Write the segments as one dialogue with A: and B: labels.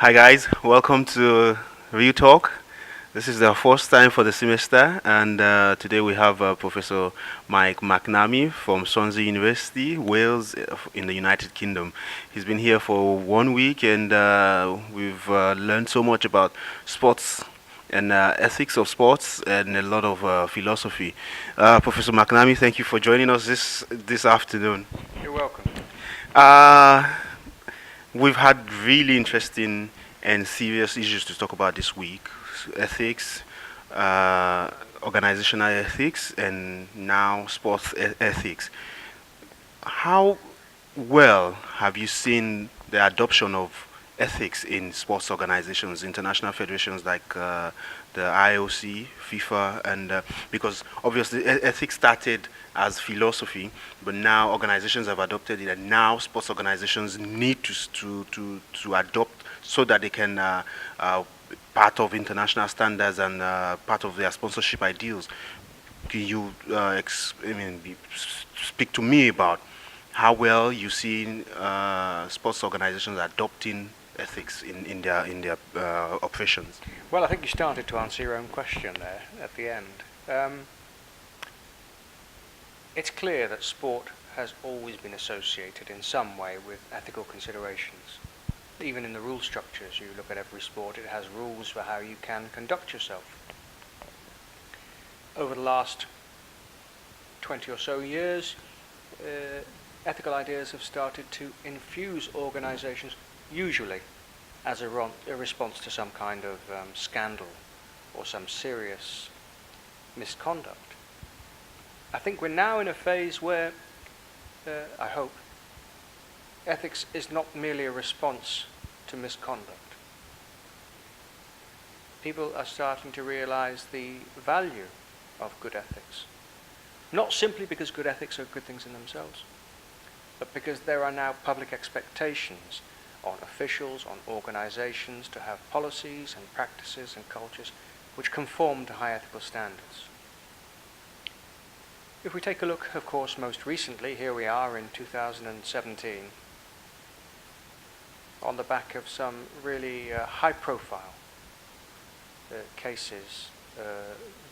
A: Hi guys, welcome to RIOU Talk. This is the first time for the semester, and today we have Professor McNamee from Swansea University, Wales, in the United Kingdom. He's been here for 1 week, and we've learned so much about sports and ethics of sports and a lot of philosophy. Professor McNamee, thank you for joining us this afternoon.
B: You're welcome.
A: Uh, we've had really interesting and serious issues to talk about this week: ethics, uh, organizational ethics, and now sports ethics. How well have you seen the adoption of ethics in sports organizations, international federations like the IOC, FIFA, and because obviously ethics started as philosophy, but now organizations have adopted it, and now sports organizations need to adopt so that they can part of international standards and part of their sponsorship ideals. Can you speak to me about how well you see sports organizations adopting ethics in their operations?
B: Well, I think you started to answer your own question there at the end. It's clear that sport has always been associated in some way with ethical considerations. Even in the rule structures, you look at every sport, it has rules for how you can conduct yourself. Over the last 20 or so years, ethical ideas have started to infuse organizations, usually as a response to some kind of scandal or some serious misconduct. I think we're now in a phase where, I hope, ethics is not merely a response to misconduct. People are starting to realize the value of good ethics. Not simply because good ethics are good things in themselves, but because there are now public expectations on officials, on organizations to have policies and practices and cultures which conform to high ethical standards. If we take a look, of course, most recently, here we are in 2017, on the back of some really high-profile cases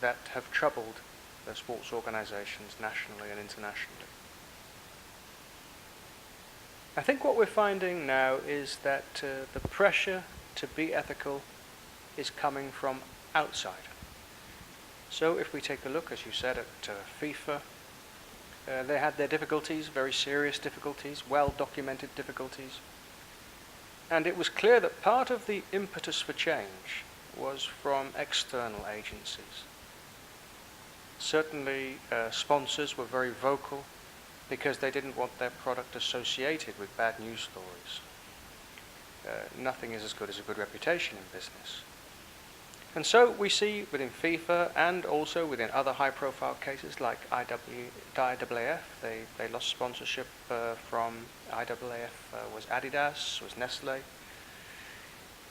B: that have troubled sports organizations nationally and internationally. I think what we're finding now is that the pressure to be ethical is coming from outside. So if we take a look, as you said, at FIFA, they had their difficulties, very serious difficulties, well-documented difficulties. And it was clear that part of the impetus for change was from external agencies. Certainly, sponsors were very vocal because they didn't want their product associated with bad news stories. Nothing is as good as a good reputation in business. And so we see within FIFA and also within other high-profile cases like IAAF, they lost sponsorship from IAAF, was Adidas, was Nestle.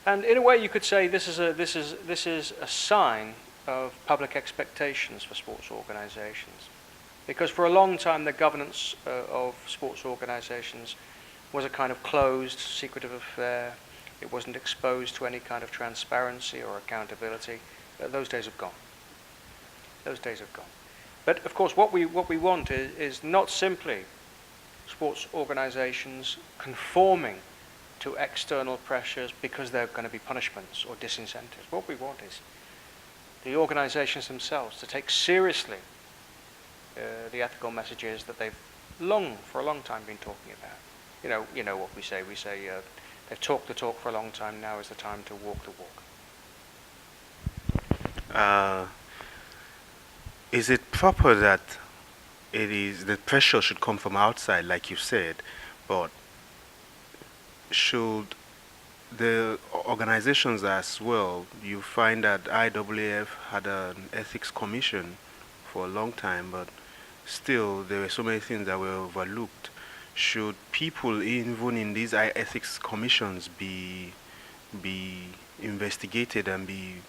B: And in a way you could say this is a sign of public expectations for sports organizations. Because for a long time the governance of sports organizations was a kind of closed, secretive affair. It wasn't exposed to any kind of transparency or accountability. Those days have gone. Those days have gone. But of course what we want is not simply sports organizations conforming to external pressures because there are going to be punishments or disincentives. What we want is the organizations themselves to take seriously the ethical messages that they've for a long time been talking about. You know what we say. We say they've talked the talk for a long time. Now is the time to walk the walk.
A: Is it proper that the pressure should come from outside, like you said, but should the organizations as well? You find that IAAF had an ethics commission for a long time, but still there were so many things that were overlooked. Should people even in these ethics commissions be investigated and be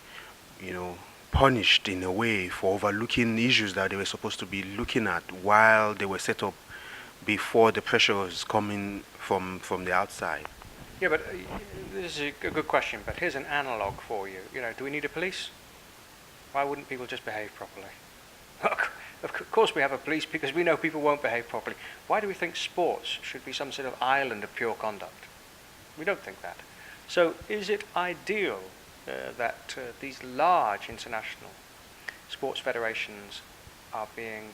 A: punished in a way for overlooking issues that they were supposed to be looking at while they were set up before the pressure was coming from the outside?
B: Yeah, but this is a good question, but here's an analogue for you. Do we need a police? Why wouldn't people just behave properly? Of course we have a police because we know people won't behave properly. Why do we think sports should be some sort of island of pure conduct? We don't think that. So is it ideal that these large international sports federations are being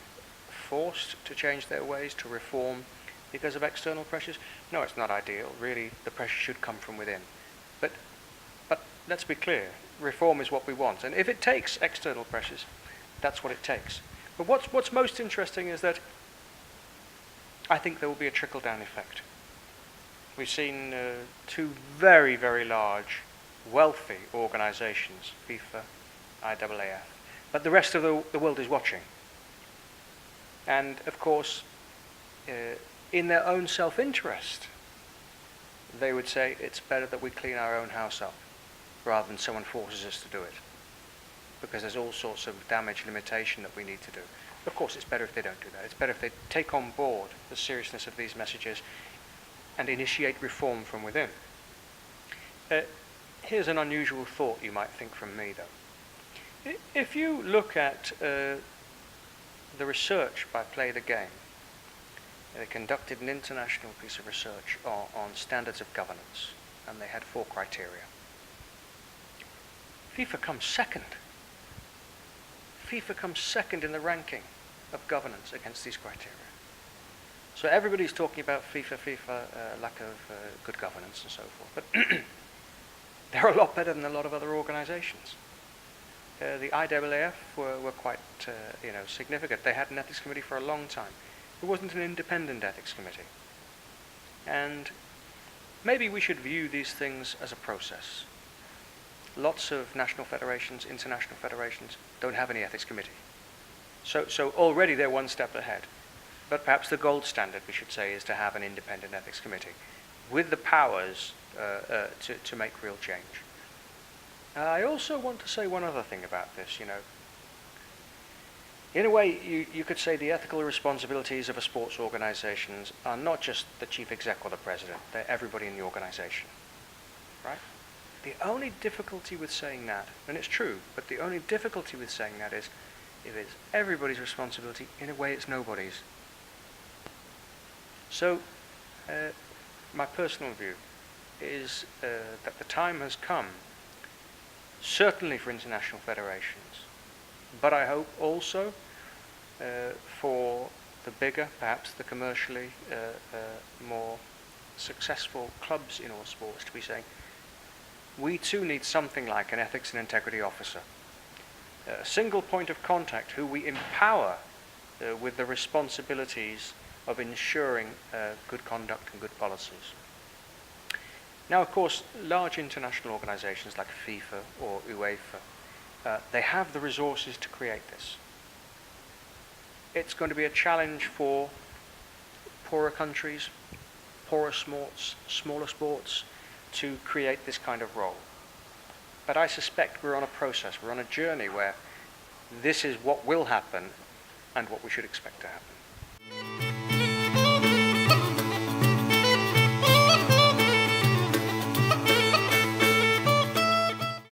B: forced to change their ways, to reform because of external pressures? No, it's not ideal. Really, the pressure should come from within. But let's be clear, reform is what we want. And if it takes external pressures, that's what it takes. But what's most interesting is that I think there will be a trickle-down effect. We've seen two very, very large, wealthy organizations, FIFA, IAAF, but the rest of the world is watching. And of course, in their own self-interest, they would say it's better that we clean our own house up rather than someone forces us to do it, because there's all sorts of damage limitation that we need to do. Of course, it's better if they don't do that. It's better if they take on board the seriousness of these messages and initiate reform from within. Here's an unusual thought you might think from me, though. If you look at the research by Play the Game, they conducted an international piece of research on standards of governance, and they had 4 criteria. FIFA comes second. FIFA comes second in the ranking of governance against these criteria. So everybody's talking about FIFA, lack of good governance and so forth. But they're a lot better than a lot of other organizations. The IAAF were quite significant. They had an ethics committee for a long time. It wasn't an independent ethics committee. And maybe we should view these things as a process. Lots of national federations, international federations, don't have any ethics committee. So already they're one step ahead. But perhaps the gold standard, we should say, is to have an independent ethics committee with the powers to make real change. I also want to say one other thing about this. In a way, you could say the ethical responsibilities of a sports organizations are not just the chief exec or the president, they're everybody in the organization, right? The only difficulty with saying that, and it's true, but the only difficulty with saying that is if it's everybody's responsibility, in a way it's nobody's. So, my personal view is that the time has come, certainly for international federations, but I hope also for the bigger, perhaps the commercially more successful clubs in all sports to be saying, we too need something like an ethics and integrity officer, a single point of contact who we empower with the responsibilities of ensuring good conduct and good policies. Now, of course, large international organizations like FIFA or UEFA, they have the resources to create this. It's going to be a challenge for poorer countries, poorer sports, smaller sports, to create this kind of role. But I suspect we're on a process, we're on a journey where this is what will happen and what we should expect to happen.